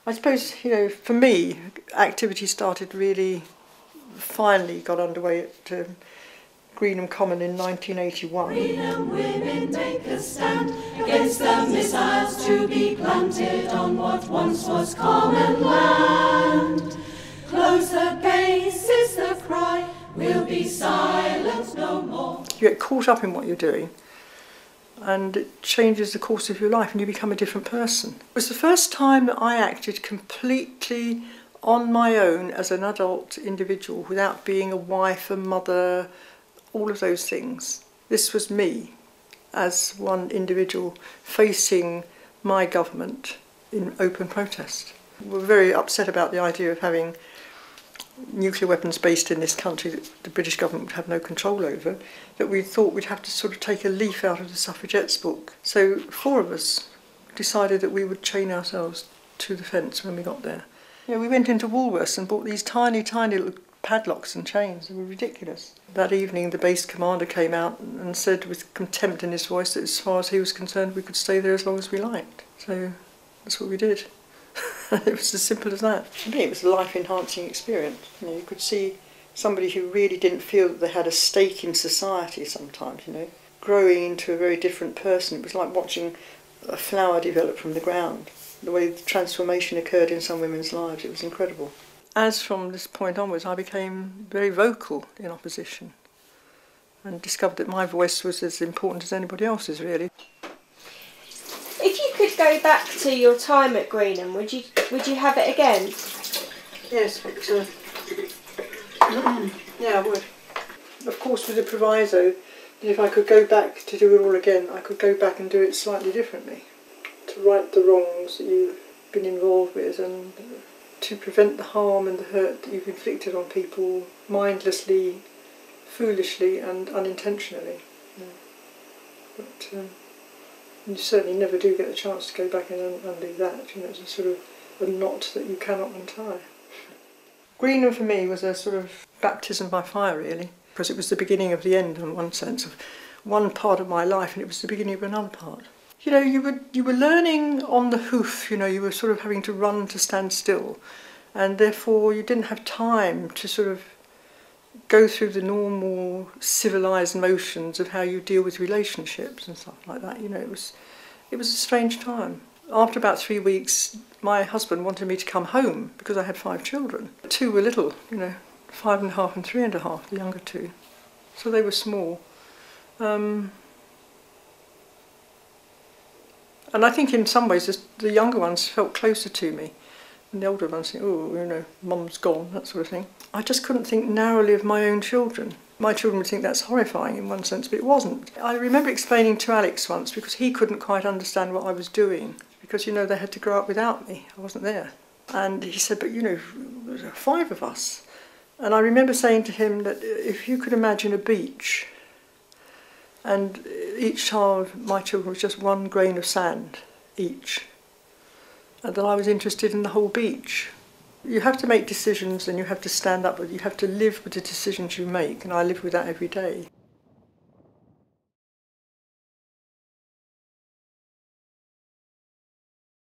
I suppose, for me, activity started really, finally got underway at Greenham Common in 1981. Greenham women make a stand against the missiles to be planted on what once was common land. Close the gates is the cry, we'll be silent no more. You get caught up in what you're doing and it changes the course of your life and you become a different person. It was the first time that I acted completely on my own as an adult individual without being a wife, a mother, all of those things. This was me as one individual facing my government in open protest. We were very upset about the idea of having nuclear weapons based in this country that the British government would have no control over, that we thought we'd have to sort of take a leaf out of the suffragettes book. So 4 of us decided that we would chain ourselves to the fence when we got there. We went into Woolworths and bought these tiny, tiny little padlocks and chains. They were ridiculous. That evening the base commander came out and said with contempt in his voice that as far as he was concerned we could stay there as long as we liked. So that's what we did. It was as simple as that. For me it was a life-enhancing experience. You could see somebody who really didn't feel that they had a stake in society sometimes, growing into a very different person. It was like watching a flower develop from the ground. The way the transformation occurred in some women's lives, it was incredible. As from this point onwards, I became very vocal in opposition and discovered that my voice was as important as anybody else's, really. If you could go back to your time at Greenham, would you have it again? Yes, but yeah, I would. Of course, with the proviso that if I could go back to do it all again, I could go back and do it slightly differently. To right the wrongs that you've been involved with and to prevent the harm and the hurt that you've inflicted on people mindlessly, foolishly and unintentionally. But you certainly never do get the chance to go back and undo that. It's a sort of a knot that you cannot untie. Greenham for me was a sort of baptism by fire, really, because it was the beginning of the end in one sense of one part of my life and it was the beginning of another part. You were learning on the hoof, you were sort of having to run to stand still, and therefore you didn't have time to sort of go through the normal civilised motions of how you deal with relationships and stuff like that. It was a strange time. After about 3 weeks, my husband wanted me to come home because I had 5 children. 2 were little, 5.5 and 3.5, the younger 2, so they were small. And I think in some ways the younger ones felt closer to me. And the older ones think, oh, mum's gone, that sort of thing. I just couldn't think narrowly of my own children. My children would think that's horrifying in one sense, but it wasn't. I remember explaining to Alex once, because he couldn't quite understand what I was doing, because, they had to grow up without me. I wasn't there. And he said, but, there were 5 of us. And I remember saying to him that if you could imagine a beach, and each child, my children, was just 1 grain of sand each, and that I was interested in the whole beach. You have to make decisions and you have to stand up, but you have to live with the decisions you make, and I live with that every day.